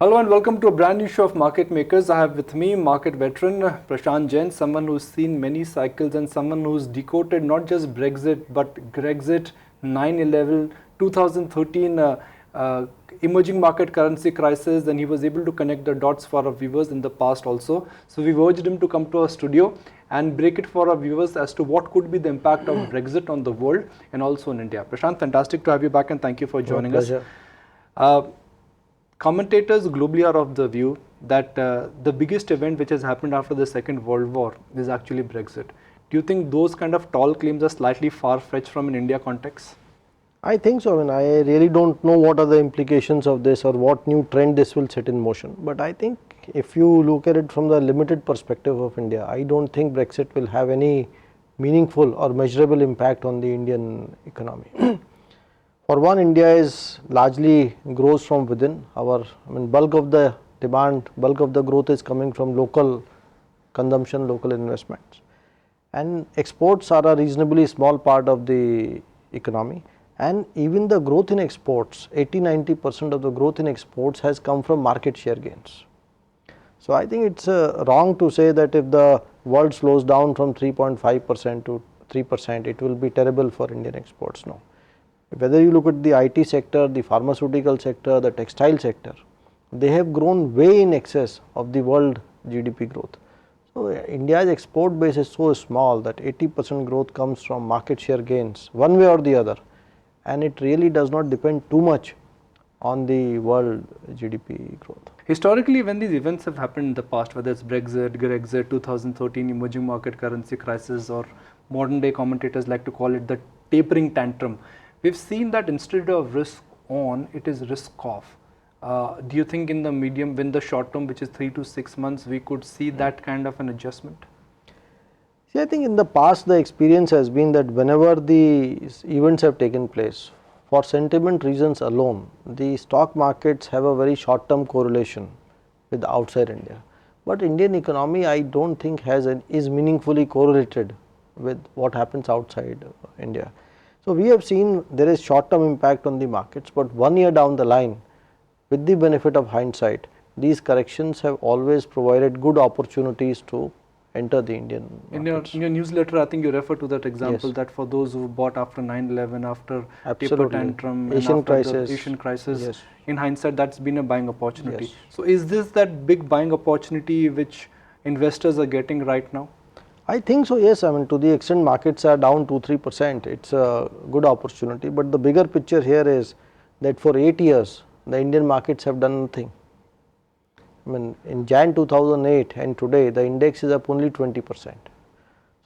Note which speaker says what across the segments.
Speaker 1: Hello and welcome to a brand new show of Market Makers. I have with me market veteran Prashant Jain, someone who's seen many cycles and someone who's decoded not just Brexit but Grexit, 9/11, 2013 emerging market currency crisis, and he was able to connect the dots for our viewers in the past also. So we've urged him to come to our studio and break it for our viewers as to what could be the impact of Brexit on the world and also in India. Prashant, fantastic to have you back and thank you for joining us. Commentators globally are of the view that the biggest event which has happened after the Second World War is actually Brexit. Do you think those kind of tall claims are slightly far-fetched from an India context?
Speaker 2: I think so. I really don't know what are the implications of this or what new trend this will set in motion. But I think if you look at it from the limited perspective of India, I don't think Brexit will have any meaningful or measurable impact on the Indian economy. For one, India is largely grows from within. Bulk of the demand, bulk of the growth is coming from local consumption, local investments, and exports are a reasonably small part of the economy. And even the growth in exports, 80–90% of the growth in exports has come from market share gains. So I think it's wrong to say that if the world slows down from 3.5% to 3%, it will be terrible for Indian exports. No. Whether you look at the IT sector, the pharmaceutical sector, the textile sector, they have grown way in excess of the world GDP growth. So India's export base is so small that 80% growth comes from market share gains one way or the other, and it really does not depend too much on the world GDP growth.
Speaker 1: Historically, when these events have happened in the past, whether it's Brexit, Grexit, 2013 emerging market currency crisis, or modern day commentators like to call it the tapering tantrum, we've seen that instead of risk on, it is risk off. Do you think in the medium, when the short term, which is 3 to 6 months, we could see that kind of an adjustment?
Speaker 2: See, I think in the past the experience has been that whenever the events have taken place, for sentiment reasons alone, the stock markets have a very short term correlation with outside India. But Indian economy, I don't think is meaningfully correlated with what happens outside India. So we have seen there is short term impact on the markets, but 1 year down the line, with the benefit of hindsight, these corrections have always provided good opportunities to enter the Indian markets.
Speaker 1: In your newsletter, I think you refer to that example,
Speaker 2: Yes.
Speaker 1: that for those who bought after 9/11, after
Speaker 2: Absolutely.
Speaker 1: taper tantrum,
Speaker 2: Asian
Speaker 1: and after
Speaker 2: crisis.
Speaker 1: the Asian crisis,
Speaker 2: Yes.
Speaker 1: in hindsight, that's been a buying opportunity.
Speaker 2: Yes.
Speaker 1: So is this that big buying opportunity which investors are getting right now?
Speaker 2: I think so, yes. To the extent markets are down 2–3%, it's a good opportunity. But the bigger picture here is that for 8 years, the Indian markets have done nothing. In Jan 2008 and today, the index is up only 20%.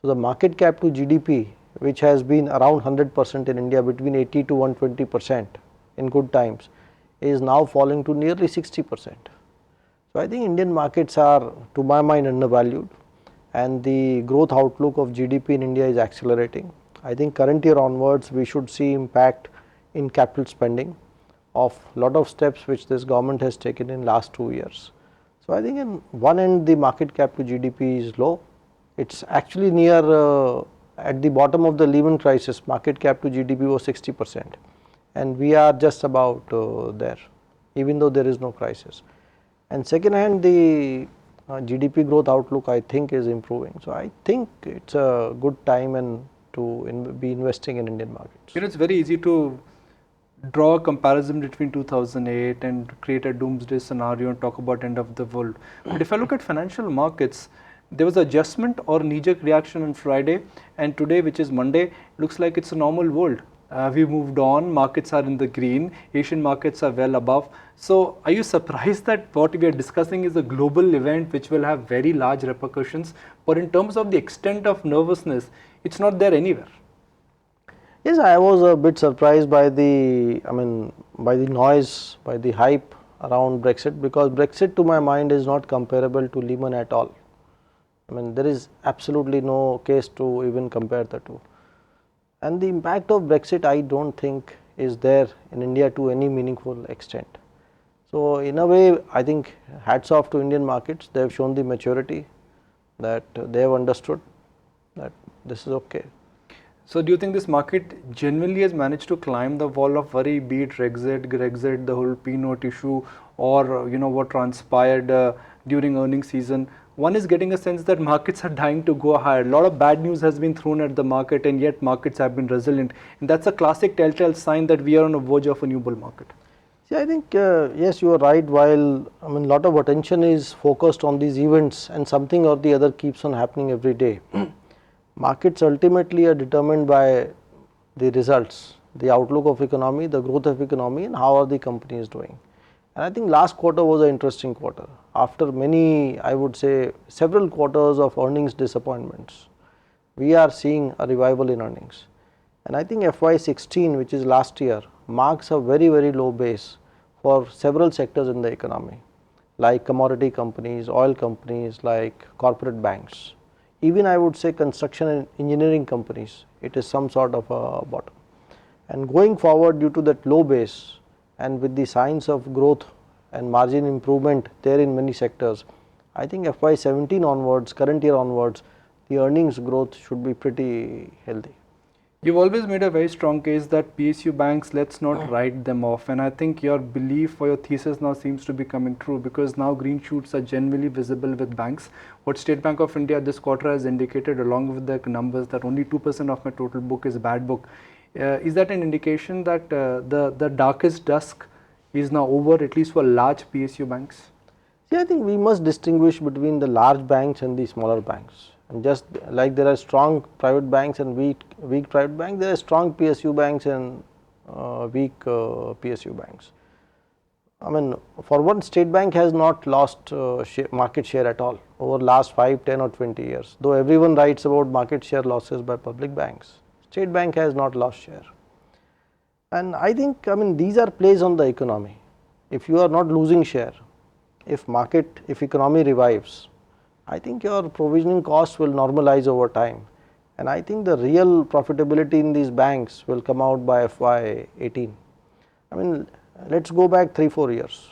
Speaker 2: So the market cap to GDP, which has been around 100% in India, between 80 to 120% in good times, is now falling to nearly 60%. So I think Indian markets are, to my mind, undervalued, and the growth outlook of GDP in India is accelerating. I think current year onwards we should see impact in capital spending of lot of steps which this government has taken in last 2 years. So I think in one end the market cap to GDP is low. It's actually near at the bottom of the Lehman crisis, market cap to GDP was 60%, and we are just about there, even though there is no crisis. And second hand, the GDP growth outlook I think is improving. So I think it's a good time and to be investing in Indian markets.
Speaker 1: It's very easy to draw a comparison between 2008 and create a doomsday scenario and talk about end of the world. But if I look at financial markets, there was adjustment or knee-jerk reaction on Friday, and today, which is Monday, looks like it's a normal world. We moved on, markets are in the green, Asian markets are well above. So are you surprised that what we are discussing is a global event which will have very large repercussions, but in terms of the extent of nervousness, it's not there anywhere?
Speaker 2: Yes, I was a bit surprised by the noise, by the hype around Brexit, because Brexit to my mind is not comparable to Lehman at all. There is absolutely no case to even compare the two. And the impact of Brexit I don't think is there in India to any meaningful extent. So in a way, I think hats off to Indian markets. They have shown the maturity that they have understood that this is okay.
Speaker 1: So do you think this market genuinely has managed to climb the wall of worry, be it Brexit, the whole P note issue, or what transpired during earnings season? One is getting a sense that markets are dying to go higher. A lot of bad news has been thrown at the market, and yet markets have been resilient. And that's a classic telltale sign that we are on the verge of a new bull market.
Speaker 2: See, I think yes, you are right. While a lot of attention is focused on these events, and something or the other keeps on happening every day. Markets ultimately are determined by the results, the outlook of economy, the growth of economy, and how are the companies doing. And I think last quarter was an interesting quarter. After many, I would say, several quarters of earnings disappointments, we are seeing a revival in earnings. And I think FY16, which is last year, marks a very, very low base for several sectors in the economy, like commodity companies, oil companies, like corporate banks. Even I would say construction and engineering companies, it is some sort of a bottom. And going forward, due to that low base and with the signs of growth and margin improvement there in many sectors, I think FY17 onwards, current year onwards, the earnings growth should be pretty healthy.
Speaker 1: You've always made a very strong case that PSU banks, let's not write them off, and I think your belief or your thesis now seems to be coming true, because now green shoots are genuinely visible with banks. What State Bank of India this quarter has indicated, along with the numbers, that only 2% of my total book is bad book. Is that an indication that the darkest dusk is now over, at least for large PSU banks?
Speaker 2: See, I think we must distinguish between the large banks and the smaller banks. And just like there are strong private banks and weak private banks, there are strong PSU banks and weak PSU banks. For one, State Bank has not lost market share at all over last 5, 10 or 20 years. Though everyone writes about market share losses by public banks, State Bank has not lost share. And I think, these are plays on the economy. If you are not losing share, if economy revives, I think your provisioning costs will normalize over time, and I think the real profitability in these banks will come out by FY18. Let's go back 3-4 years.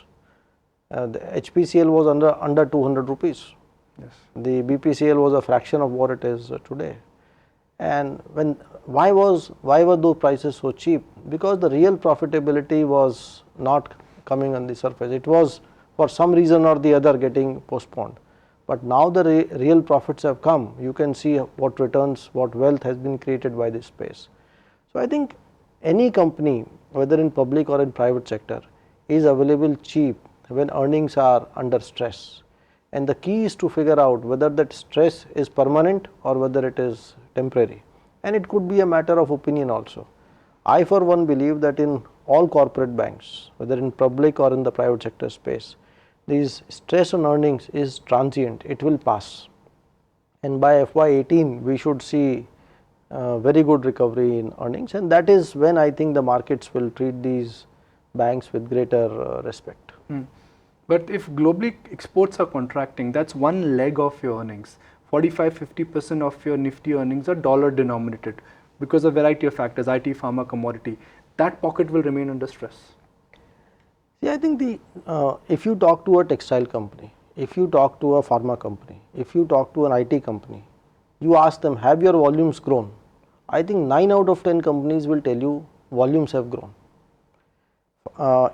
Speaker 2: The HPCL was under 200 rupees.
Speaker 1: Yes.
Speaker 2: The BPCL was a fraction of what it is today. And why were those prices so cheap? Because the real profitability was not coming on the surface. It was for some reason or the other getting postponed. But now the real profits have come. You can see what returns, what wealth has been created by this space. So I think any company, whether in public or in private sector, is available cheap when earnings are under stress. And the key is to figure out whether that stress is permanent or whether it is temporary. And it could be a matter of opinion also. I for one believe that in all corporate banks, whether in public or in the private sector space, this stress on earnings is transient, it will pass. And by FY18, we should see very good recovery in earnings, and that is when I think the markets will treat these banks with greater respect.
Speaker 1: But if globally exports are contracting, that's one leg of your earnings. 45-50% of your Nifty earnings are dollar denominated because of a variety of factors, IT, pharma, commodity. That pocket will remain under stress.
Speaker 2: See, I think if you talk to a textile company, if you talk to a pharma company, if you talk to an IT company, you ask them, have your volumes grown? I think 9 out of 10 companies will tell you volumes have grown.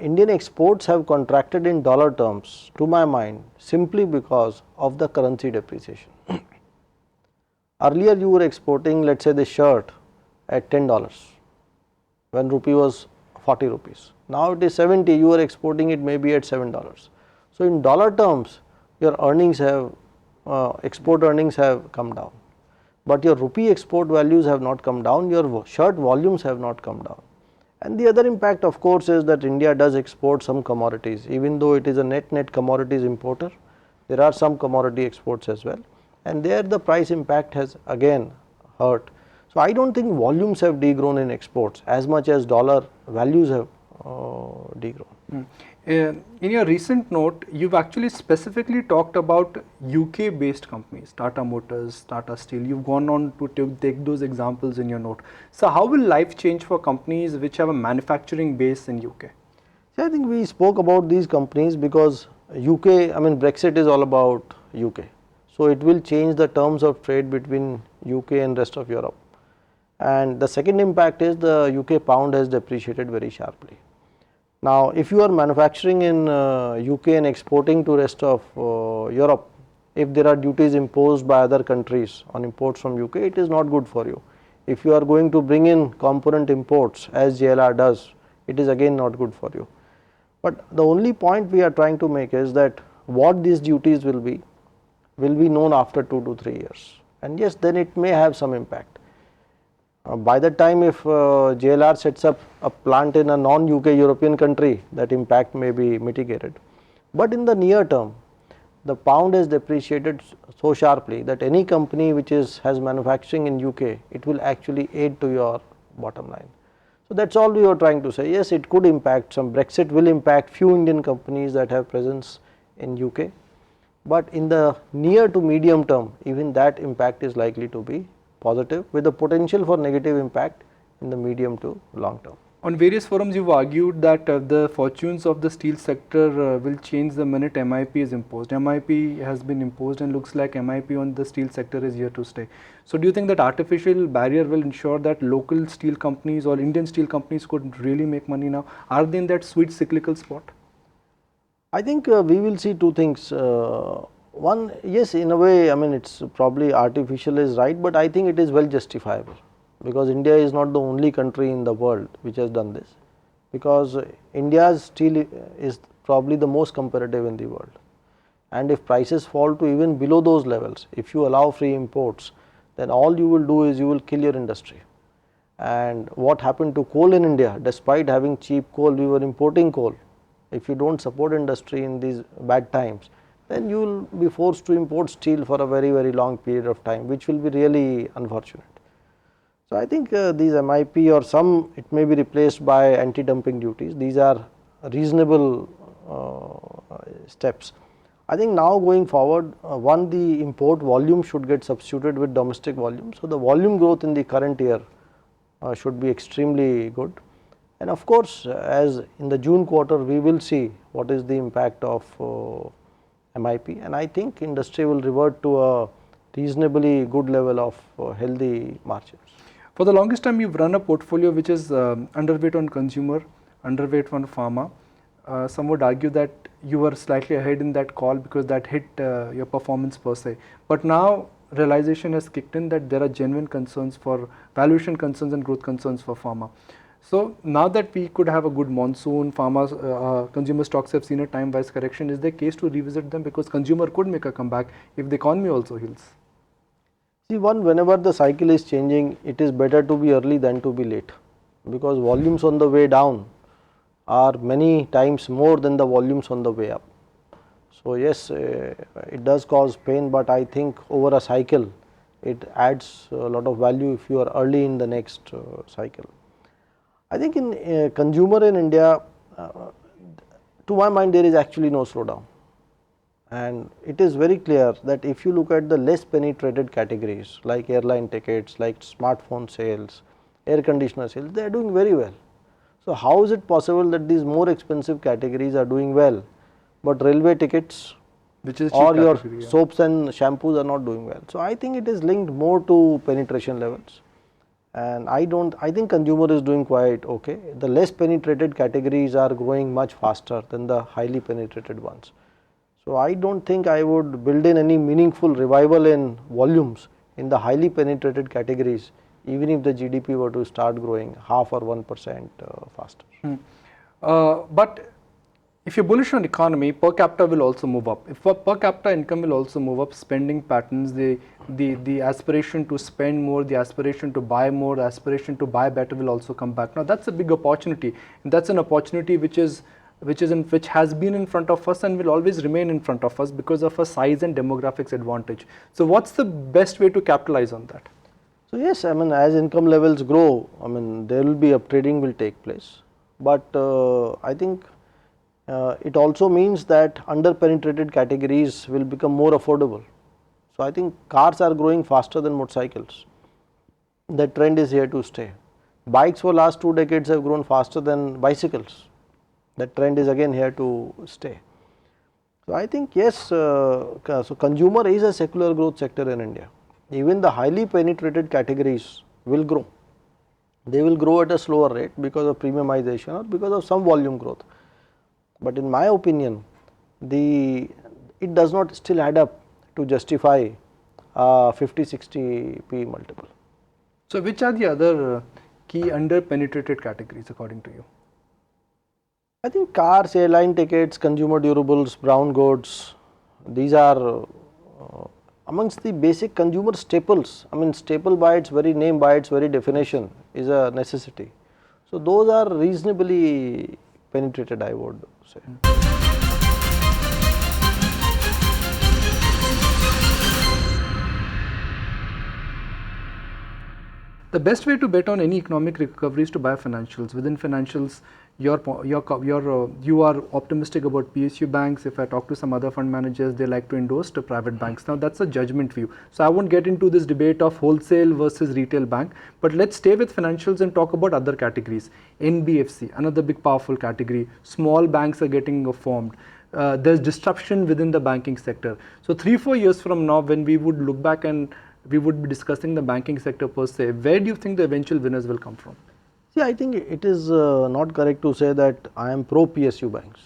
Speaker 2: Indian exports have contracted in dollar terms, to my mind, simply because of the currency depreciation. Earlier you were exporting, let's say, the shirt at $10 when rupee was 40 rupees. Now it is 70, you are exporting it maybe at $7. So in dollar terms, your earnings export earnings have come down. But your rupee export values have not come down, your shirt volumes have not come down. And the other impact, of course, is that India does export some commodities. Even though it is a net commodities importer, there are some commodity exports as well. And there the price impact has again hurt. So I don't think volumes have degrown in exports as much as dollar values have degrown.
Speaker 1: In your recent note, you've actually specifically talked about UK based companies, Tata Motors, Tata Steel. You've gone on to take those examples in your note. So how will life change for companies which have a manufacturing base in UK?
Speaker 2: See, I think we spoke about these companies because UK, Brexit is all about UK. So it will change the terms of trade between UK and rest of Europe. and the second impact is the UK pound has depreciated very sharply. Now, if you are manufacturing in UK and exporting to rest of Europe, if there are duties imposed by other countries on imports from UK, it is not good for you. If you are going to bring in component imports as JLR does, it is again not good for you. But the only point we are trying to make is that what these duties will be known after 2 to 3 years, and yes, then it may have some impact. By the time if JLR sets up a plant in a non-UK European country, that impact may be mitigated. But in the near term, the pound has depreciated so sharply that any company which has manufacturing in UK, it will actually aid to your bottom line. So that's all we are trying to say. Yes, it could impact some. Brexit will impact few Indian companies that have presence in UK, but in the near to medium term, even that impact is likely to be positive, with the potential for negative impact in the medium to long term.
Speaker 1: On various forums, you've argued that the fortunes of the steel sector will change the minute MIP is imposed. MIP has been imposed and looks like MIP on the steel sector is here to stay. So do you think that artificial barrier will ensure that local steel companies or Indian steel companies could really make money now? Are they in that sweet cyclical spot?
Speaker 2: I think we will see two things. One, yes, in a way, I mean, it's probably artificial is right, but I think it is well justifiable, because India is not the only country in the world which has done this, because India's steel is probably the most competitive in the world, and if prices fall to even below those levels, if you allow free imports, then all you will do is you will kill your industry. And what happened to coal in India? Despite having cheap coal, we were importing coal. If you don't support industry in these bad times, then you will be forced to import steel for a very, very long period of time, which will be really unfortunate. So I think these MIP or some, it may be replaced by anti-dumping duties. These are reasonable steps. I think now going forward, one, the import volume should get substituted with domestic volume. So the volume growth in the current year should be extremely good. And of course, as in the June quarter, we will see what is the impact of MIP, and I think industry will revert to a reasonably good level of healthy margins.
Speaker 1: For the longest time, you've run a portfolio which is underweight on consumer, underweight on pharma. Some would argue that you were slightly ahead in that call because that hit your performance per se. But now realization has kicked in that there are genuine concerns for valuation concerns and growth concerns for pharma. So now that we could have a good monsoon, pharma, consumer stocks have seen a time-wise correction, is there a case to revisit them, because consumer could make a comeback if the economy also heals?
Speaker 2: See, one, whenever the cycle is changing, it is better to be early than to be late, because volumes on the way down are many times more than the volumes on the way up. So yes, it does cause pain, but I think over a cycle it adds a lot of value if you are early in the next cycle. I think in consumer in India, to my mind, there is actually no slowdown, and it is very clear that if you look at the less penetrated categories like airline tickets, like smartphone sales, air conditioner sales, they are doing very well. So how is it possible that these more expensive categories are doing well, but railway tickets
Speaker 1: Which is
Speaker 2: or your
Speaker 1: category, yeah.
Speaker 2: soaps and shampoos are not doing well? So I think it is linked more to penetration levels, and I think consumer is doing quite okay. The less penetrated categories are growing much faster than the highly penetrated ones. So I don't think I would build in any meaningful revival in volumes in the highly penetrated categories, even if the GDP were to start growing 0.5 or 1% faster.
Speaker 1: But if you're bullish on economy, per capita will also move up. If per capita income will also move up, spending patterns, the aspiration to spend more, the aspiration to buy more, the aspiration to buy better will also come back. Now that's a big opportunity, and that's an opportunity which has been in front of us and will always remain in front of us because of a size and demographics advantage. So what's the best way to capitalize on that?
Speaker 2: So yes, I mean, as income levels grow, I mean, there will be uptrading will take place, but I think it also means that under penetrated categories will become more affordable. So I think cars are growing faster than motorcycles. That trend is here to stay. Bikes for last 2 decades have grown faster than bicycles. That trend is again here to stay. So I think yes, so consumer is a secular growth sector in India. Even the highly penetrated categories will grow. they will grow at a slower rate because of premiumization or because of some volume growth. But in my opinion, it does not still add up to justify 50-60 P multiple.
Speaker 1: So which are the other key under-penetrated categories according to you?
Speaker 2: I think cars, airline tickets, consumer durables, brown goods, these are amongst the basic consumer staples. I mean, staple by its very name, by its very definition, is a necessity. So those are reasonably penetrated, I would say.
Speaker 1: The best way to bet on any economic recovery is to buy financials. Within financials, you are optimistic about PSU banks. If I talk to some other fund managers, they like to endorse to private banks. Now that's a judgment view. So I won't get into this debate of wholesale versus retail bank, but let's stay with financials and talk about other categories. NBFC, another big powerful category. Small banks are getting formed. There's disruption within the banking sector. So 3-4 years from now, when we would look back and we would be discussing the banking sector per se, where do you think the eventual winners will come from?
Speaker 2: See, I think it is not correct to say that I am pro PSU banks.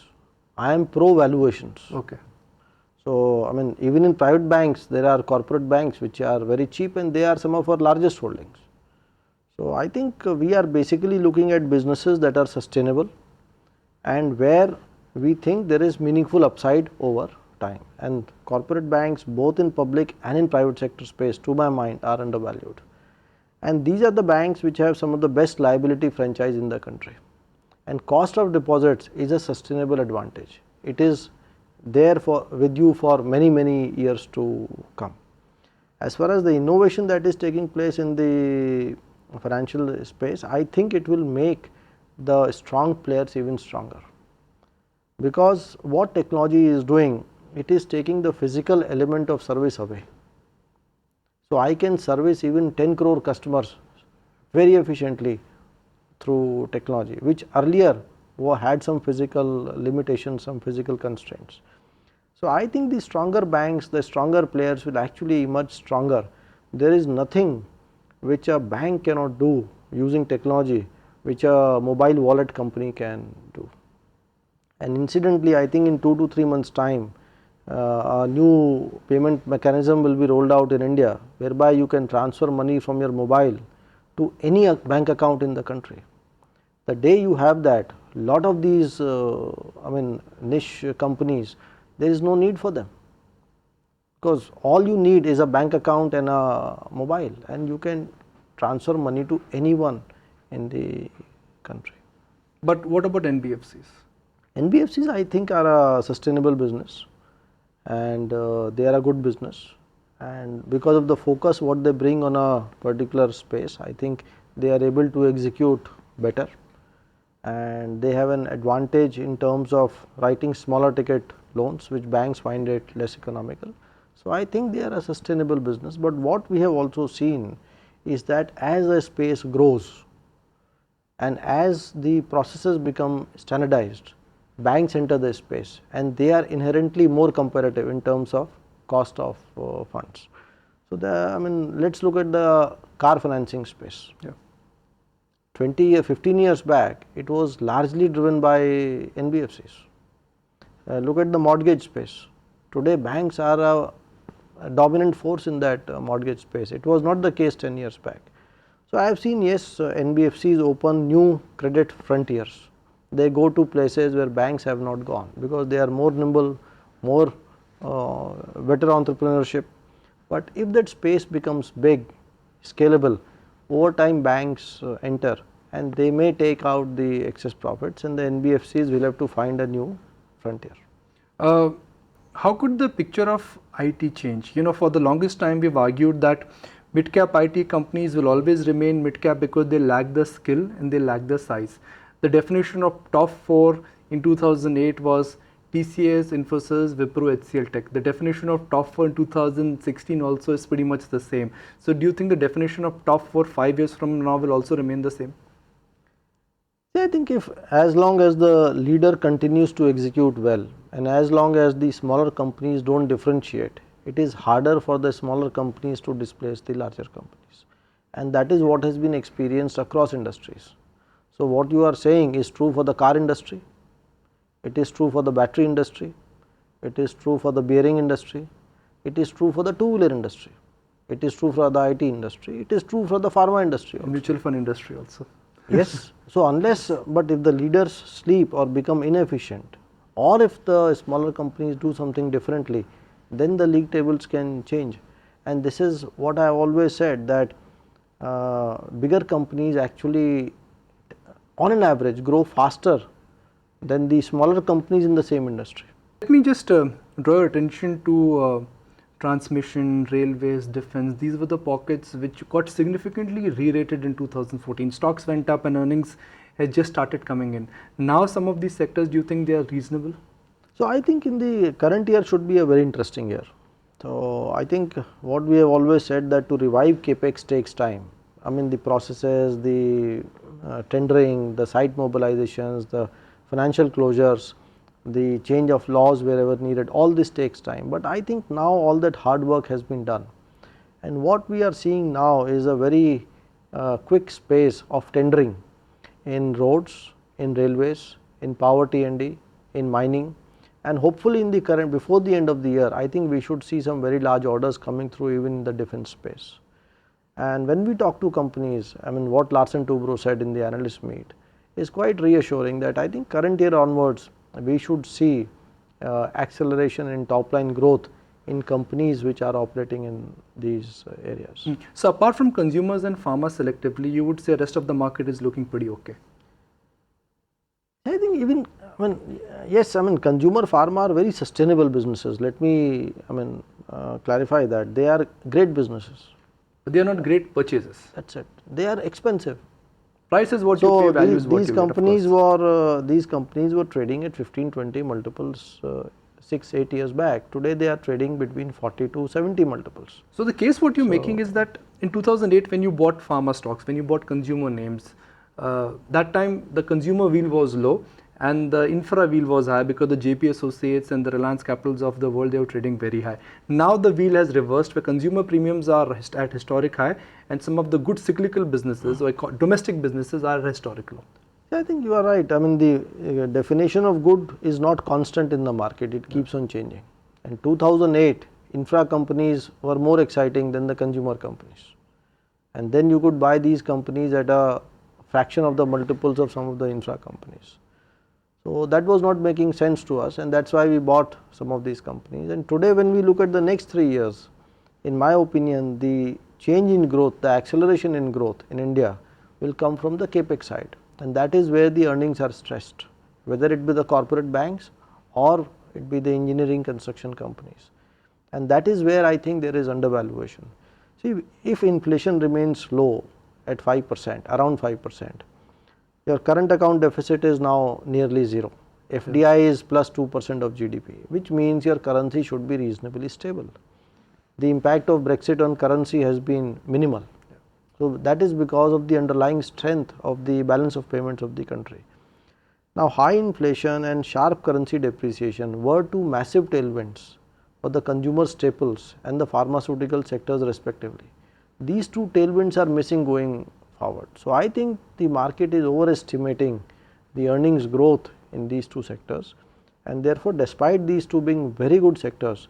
Speaker 2: I am pro valuations.
Speaker 1: Okay.
Speaker 2: So, I mean, even in private banks, there are corporate banks which are very cheap and they are some of our largest holdings. So, I think we are basically looking at businesses that are sustainable and where we think there is meaningful upside over time, and corporate banks both in public and in private sector space, to my mind, are undervalued. And these are the banks which have some of the best liability franchise in the country, and cost of deposits is a sustainable advantage. It is there with you for many years to come. As far as the innovation that is taking place in the financial space, I think it will make the strong players even stronger, because what technology is doing, it is taking the physical element of service away. So I can service even 10 crore customers very efficiently through technology, which earlier had some physical limitations, some physical constraints. So I think the stronger banks, the stronger players will actually emerge stronger. There is nothing which a bank cannot do using technology, which a mobile wallet company can do. And incidentally, I think in 2 to 3 months time, a new payment mechanism will be rolled out in India, whereby you can transfer money from your mobile to any bank account in the country. The day you have that, lot of these niche companies, there is no need for them, because all you need is a bank account and a mobile, and you can transfer money to anyone in the country.
Speaker 1: But what about NBFCs?
Speaker 2: NBFCs, I think, are a sustainable business, and they are a good business, and because of the focus what they bring on a particular space, I think they are able to execute better, and they have an advantage in terms of writing smaller ticket loans, which banks find it less economical. So I think they are a sustainable business. But what we have also seen is that as the space grows and as the processes become standardized, banks enter the space and they are inherently more competitive in terms of cost of funds. So let's look at the car financing space.
Speaker 1: Yeah.
Speaker 2: 15 years back, it was largely driven by NBFCs. Look at the mortgage space. Today banks are a dominant force in that mortgage space. It was not the case 10 years back. So I have seen, yes, NBFCs open new credit frontiers. They go to places where banks have not gone, because they are more nimble, more better entrepreneurship. But if that space becomes big, scalable, over time banks enter and they may take out the excess profits, and the NBFCs will have to find a new frontier.
Speaker 1: How could the picture of IT change? For the longest time we've argued that mid-cap IT companies will always remain mid-cap because they lack the skill and they lack the size. The definition of top 4 in 2008 was TCS, Infosys, Wipro, HCL Tech. The definition of top 4 in 2016 also is pretty much the same. So do you think the definition of top 4 5 years from now will also remain the same?
Speaker 2: I think as long as the leader continues to execute well, and as long as the smaller companies don't differentiate, it is harder for the smaller companies to displace the larger companies. and that is what has been experienced across industries. So what you are saying is true for the car industry, it is true for the battery industry, it is true for the bearing industry, it is true for the two-wheeler industry, it is true for the IT industry, it is true for the pharma industry also.
Speaker 1: Mutual fund industry also.
Speaker 2: Yes. So unless, but if the leaders sleep or become inefficient, or if the smaller companies do something differently, then the league tables can change. And this is what I have always said, that bigger companies actually on an average grow faster than the smaller companies in the same industry.
Speaker 1: Let me just draw your attention to transmission, railways, defense. These were the pockets which got significantly re-rated in 2014. Stocks went up and earnings had just started coming in. Now some of these sectors, do you think they are reasonable?
Speaker 2: So I think in the current year should be a very interesting year. So I think what we have always said, that to revive capex takes time. I mean, the processes, the tendering, the site mobilizations, the financial closures, the change of laws wherever needed, all this takes time. But I think now all that hard work has been done, and what we are seeing now is a very quick space of tendering in roads, in railways, in power T&D, in mining, and hopefully in the current, before the end of the year, I think we should see some very large orders coming through even in the defense space. And when we talk to companies, I mean, what Larsen Toubro said in the analyst meet is quite reassuring, that I think current year onwards we should see acceleration in top line growth in companies which are operating in these areas.
Speaker 1: So apart from consumers and pharma selectively, you would say rest of the market is looking pretty okay?
Speaker 2: I think even, I mean, yes, I mean, consumer pharma are very sustainable businesses. Let me, I mean, clarify that they are great businesses.
Speaker 1: But they are not great purchases.
Speaker 2: That's it. They are expensive.
Speaker 1: Price is what
Speaker 2: So
Speaker 1: you pay, value is what
Speaker 2: these
Speaker 1: you get,
Speaker 2: these companies were trading at 15-20 multiples 6-8 years back. Today they are trading between 40 to 70 multiples.
Speaker 1: So the case what you're making is that in 2008 when you bought pharma stocks, when you bought consumer names, that time the consumer wheel was low and the infra wheel was high because the JP Associates and the Reliance Capitals of the world, they were trading very high. Now the wheel has reversed, where consumer premiums are at historic high and some of the good cyclical businesses or domestic businesses are historic low.
Speaker 2: I think you are right. I mean, the definition of good is not constant in the market, it keeps on changing. In 2008, infra companies were more exciting than the consumer companies, and then you could buy these companies at a fraction of the multiples of some of the infra companies. So that was not making sense to us, and that's why we bought some of these companies. And today when we look at the next 3 years, in my opinion, the change in growth, the acceleration in growth in India will come from the capex side, and that is where the earnings are stressed, whether it be the corporate banks or it be the engineering construction companies, and that is where I think there is undervaluation. See, if inflation remains low at 5%, around 5%, your current account deficit is now nearly zero. FDI is plus 2% of GDP, which means your currency should be reasonably stable. The impact of Brexit on currency has been minimal. So that is because of the underlying strength of the balance of payments of the country. Now, high inflation and sharp currency depreciation were two massive tailwinds for the consumer staples and the pharmaceutical sectors respectively. These two tailwinds are missing going forward. So I think the market is overestimating the earnings growth in these two sectors, and therefore despite these two being very good sectors,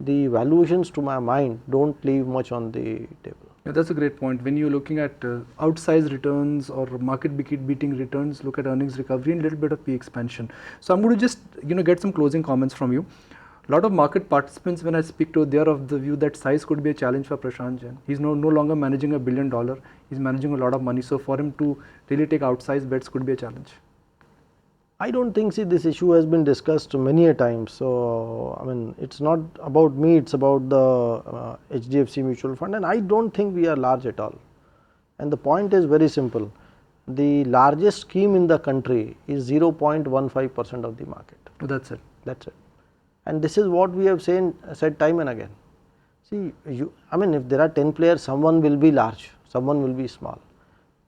Speaker 2: the valuations to my mind don't leave much on the table.
Speaker 1: Yeah, that's a great point. When you're looking at outsized returns or market beating returns, look at earnings recovery and a little bit of P expansion. So I'm going to just get some closing comments from you. A lot of market participants, when I speak to, they are of the view that size could be a challenge for Prashant Jain. He's no longer managing $1 billion. He's managing a lot of money. So for him to really take outsized bets could be a challenge.
Speaker 2: I don't think, see, this issue has been discussed many a time. So I mean, it's not about me, it's about the HDFC mutual fund, and I don't think we are large at all. And the point is very simple. The largest scheme in the country is 0.15% of the market.
Speaker 1: Oh, that's it.
Speaker 2: That's it. And this is what we have said time and again. See, I mean, if there are 10 players, someone will be large, someone will be small.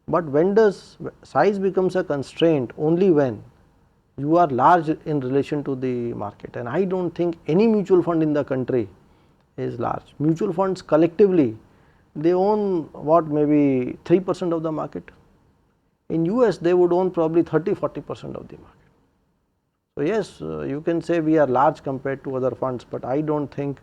Speaker 2: But when does size becomes a constraint? Only when you are large in relation to the market. And I don't think any mutual fund in the country is large. Mutual funds collectively they own what, maybe 3% of the market. In US they would own probably 30-40% of the market. So yes, you can say we are large compared to other funds, but I don't think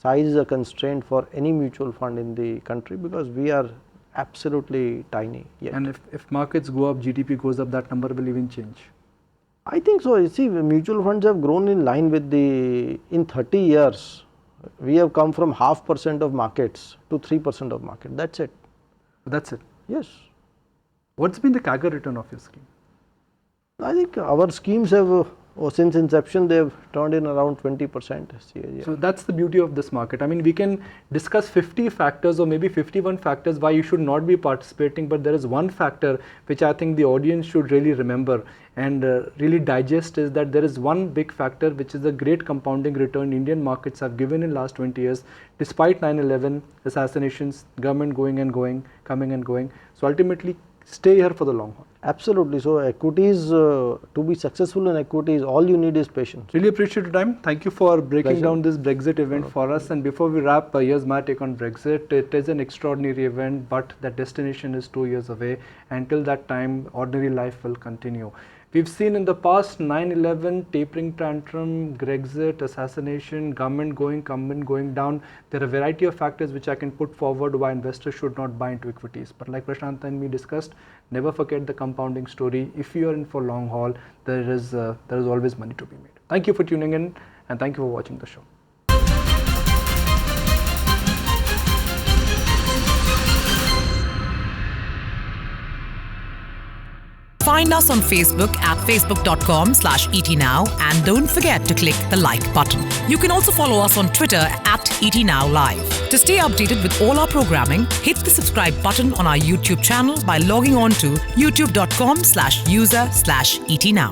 Speaker 2: size is a constraint for any mutual fund in the country, because we are absolutely tiny yet.
Speaker 1: And if markets go up, GDP goes up, that number will even change.
Speaker 2: I think so. You see, mutual funds have grown in line with in 30 years, we have come from 0.5% of markets to 3% of market. That's it.
Speaker 1: That's it.
Speaker 2: Yes.
Speaker 1: What's been the CAGR return of your scheme?
Speaker 2: I think our schemes have, since inception, they have turned in around 20% CAGR.
Speaker 1: So that's the beauty of this market. I mean, we can discuss 50 factors or maybe 51 factors why you should not be participating, but there is one factor which I think the audience should really remember and really digest, is that there is one big factor which is the great compounding return Indian markets have given in last 20 years, despite 9/11, assassinations, government going and going, coming and going. So ultimately, stay here for the long haul.
Speaker 2: Absolutely. So equities, to be successful in equities, all you need is patience.
Speaker 1: Really appreciate your time. Thank you for breaking
Speaker 2: Pleasure.
Speaker 1: down this Brexit event for us. And before we wrap, here's my take on Brexit. It is an extraordinary event, but the destination is 2 years away. Until that time, ordinary life will continue. We've seen in the past 9/11, tapering tantrum, Brexit, assassination, government going down. There are a variety of factors which I can put forward why investors should not buy into equities. But like Prashant and me discussed, never forget the compounding story. If you are in for long haul, there is always money to be made. Thank you for tuning in, and thank you for watching the show.
Speaker 3: Find us on Facebook at facebook.com/etnow, and don't forget to click the like button. You can also follow us on Twitter at etnowlive. To stay updated with all our programming, hit the subscribe button on our YouTube channel by logging on to youtube.com/user/etnow.